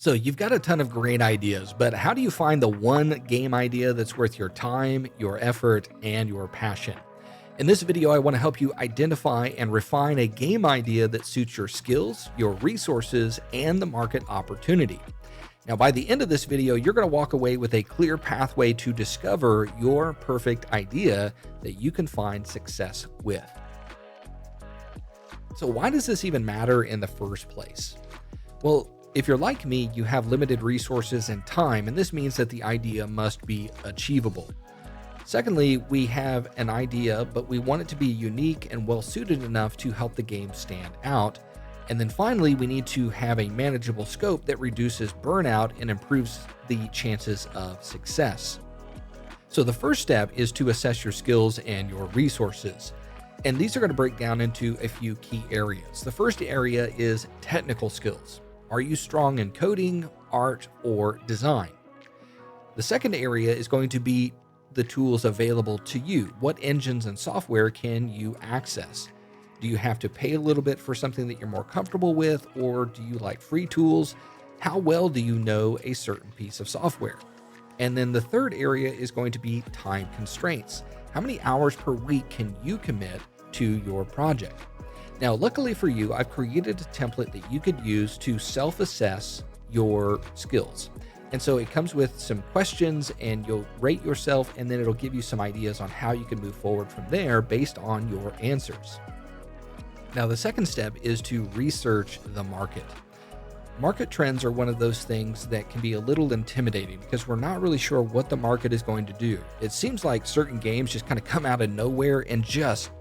So you've got a ton of great ideas, but how do you find the one game idea that's worth your time, your effort, and your passion? In this video, I want to help you identify and refine a game idea that suits your skills, your resources, and the market opportunity. Now, by the end of this video, you're going to walk away with a clear pathway to discover your perfect idea that you can find success with. So why does this even matter in the first place? Well, if you're like me, you have limited resources and time, and this means that the idea must be achievable. Secondly, we have an idea, but we want it to be unique and well suited enough to help the game stand out. And then finally, we need to have a manageable scope that reduces burnout and improves the chances of success. So the first step is to assess your skills and your resources. And these are going to break down into a few key areas. The first area is technical skills. Are you strong in coding, art, or design? The second area is going to be the tools available to you. What engines and software can you access? Do you have to pay a little bit for something that you're more comfortable with, or do you like free tools? How well do you know a certain piece of software? And then the third area is going to be time constraints. How many hours per week can you commit to your project? Now, luckily for you, I've created a template that you could use to self-assess your skills. And so it comes with some questions and you'll rate yourself, and then it'll give you some ideas on how you can move forward from there based on your answers. Now, the second step is to research the market. Market trends are one of those things that can be a little intimidating because we're not really sure what the market is going to do. It seems like certain games just kind of come out of nowhere and just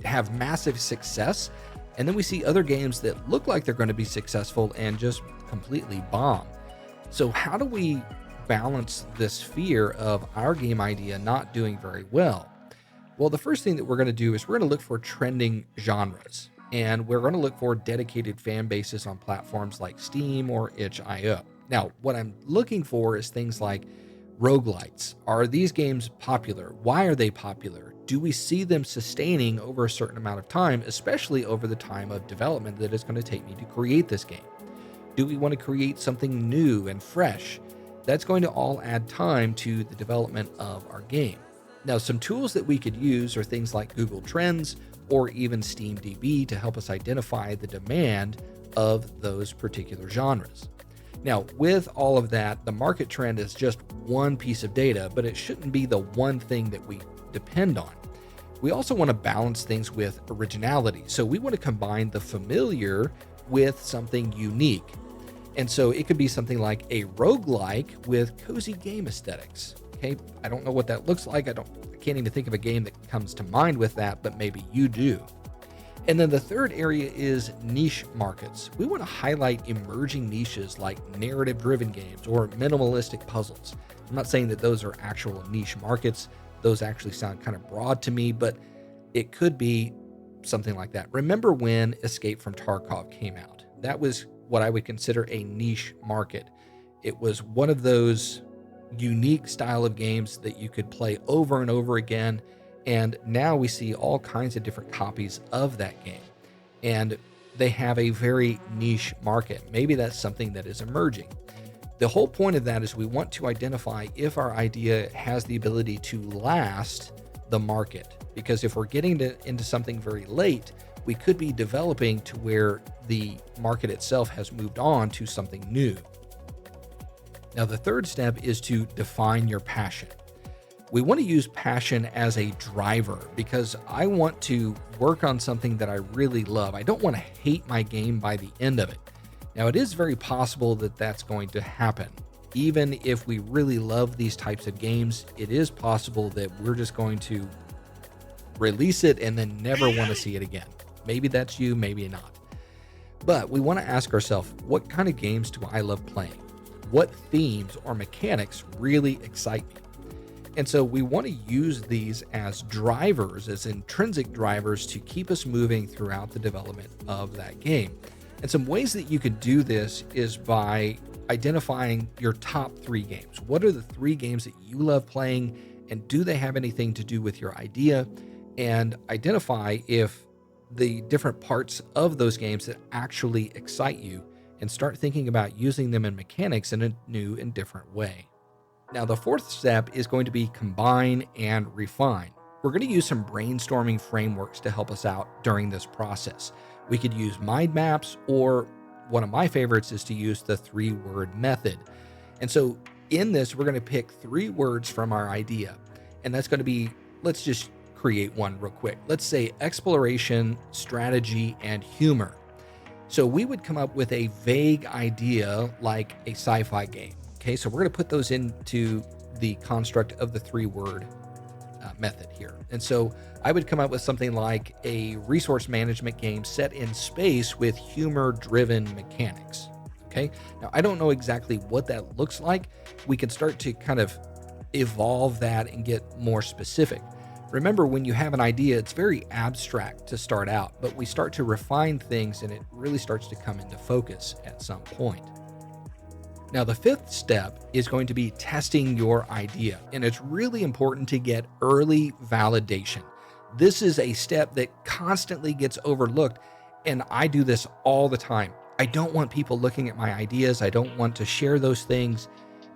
have massive success, and then we see other games that look like they're going to be successful and just completely bomb. So how do we balance this fear of our game idea not doing very well? Well, the first thing that we're going to do is we're going to look for trending genres, and we're going to look for dedicated fan bases on platforms like Steam or itch.io. Now, what I'm looking for is things like roguelites. Are these games popular? Why are they popular? Do we see them sustaining over a certain amount of time, especially over the time of development that it's going to take me to create this game? Do we want to create something new and fresh? That's going to all add time to the development of our game. Now, some tools that we could use are things like Google Trends or even SteamDB to help us identify the demand of those particular genres. Now, with all of that, the market trend is just one piece of data, but it shouldn't be the one thing that we depend on. We also want to balance things with originality. So we want to combine the familiar with something unique. And so it could be something like a roguelike with cozy game aesthetics. Okay, I don't know what that looks like. I can't even think of a game that comes to mind with that, but maybe you do. And then the third area is niche markets. We want to highlight emerging niches like narrative-driven games or minimalistic puzzles. I'm not saying that those are actual niche markets. Those actually sound kind of broad to me, but it could be something like that. Remember when Escape from Tarkov came out? That was what I would consider a niche market. It was one of those unique style of games that you could play over and over again. And now we see all kinds of different copies of that game, and they have a very niche market. Maybe that's something that is emerging. The whole point of that is we want to identify if our idea has the ability to last the market, because if we're getting into something very late, we could be developing to where the market itself has moved on to something new. Now, the third step is to define your passion. We want to use passion as a driver because I want to work on something that I really love. I don't want to hate my game by the end of it. Now, it is very possible that that's going to happen. Even if we really love these types of games, it is possible that we're just going to release it and then never want to see it again. Maybe that's you, maybe not. But we want to ask ourselves, what kind of games do I love playing? What themes or mechanics really excite me? And so we want to use these as drivers, as intrinsic drivers to keep us moving throughout the development of that game. And some ways that you could do this is by identifying your top 3 games. What are the 3 games that you love playing, and do they have anything to do with your idea? And identify if the different parts of those games that actually excite you, and start thinking about using them in mechanics in a new and different way. Now, the fourth step is going to be combine and refine. We're going to use some brainstorming frameworks to help us out during this process. We could use mind maps, or one of my favorites is to use the 3-word method. And so in this, we're going to pick 3 words from our idea. And that's going to be, let's just create one real quick. Let's say exploration, strategy, and humor. So we would come up with a vague idea like a sci-fi game. Okay, so we're going to put those into the construct of the 3-word method here. And so I would come up with something like a resource management game set in space with humor-driven mechanics. Okay, now I don't know exactly what that looks like. We can start to kind of evolve that and get more specific. Remember, when you have an idea, it's very abstract to start out, but we start to refine things and it really starts to come into focus at some point. Now, the 5th step is going to be testing your idea, and it's really important to get early validation. This is a step that constantly gets overlooked, and I do this all the time. I don't want people looking at my ideas. I don't want to share those things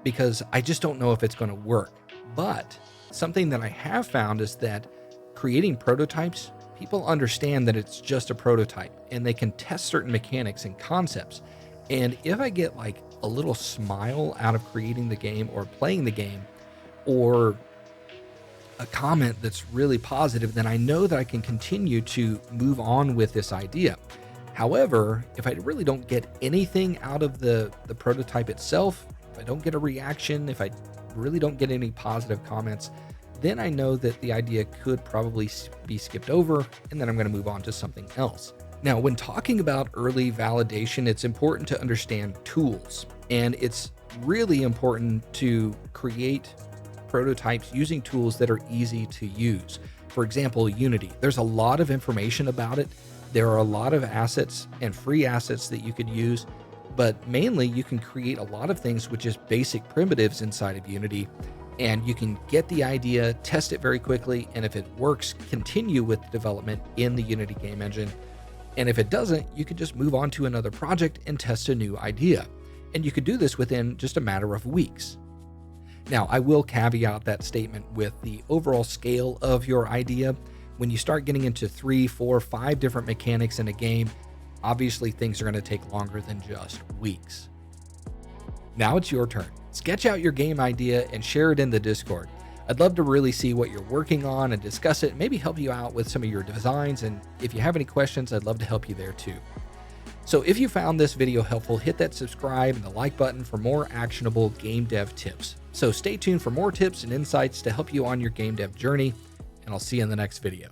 because I just don't know if it's going to work. But something that I have found is that creating prototypes, people understand that it's just a prototype and they can test certain mechanics and concepts. And if I get like a little smile out of creating the game or playing the game, or a comment that's really positive, then I know that I can continue to move on with this idea. However, if I really don't get anything out of the prototype itself, if I don't get a reaction, if I really don't get any positive comments, then I know that the idea could probably be skipped over, and then I'm going to move on to something else. Now, when talking about early validation, it's important to understand tools, and it's really important to create prototypes using tools that are easy to use. For example, Unity. There's a lot of information about it. There are a lot of assets and free assets that you could use, but mainly you can create a lot of things with just basic primitives inside of Unity, and you can get the idea, test it very quickly, and if it works, continue with the development in the Unity game engine. And if it doesn't, you could just move on to another project and test a new idea. And you could do this within just a matter of weeks. Now, I will caveat that statement with the overall scale of your idea. When you start getting into 3, 4, 5 different mechanics in a game, obviously things are going to take longer than just weeks. Now it's your turn. Sketch out your game idea and share it in the Discord. I'd love to really see what you're working on and discuss it, maybe help you out with some of your designs. And if you have any questions, I'd love to help you there too. So if you found this video helpful, hit that subscribe and the like button for more actionable game dev tips. So stay tuned for more tips and insights to help you on your game dev journey, and I'll see you in the next video.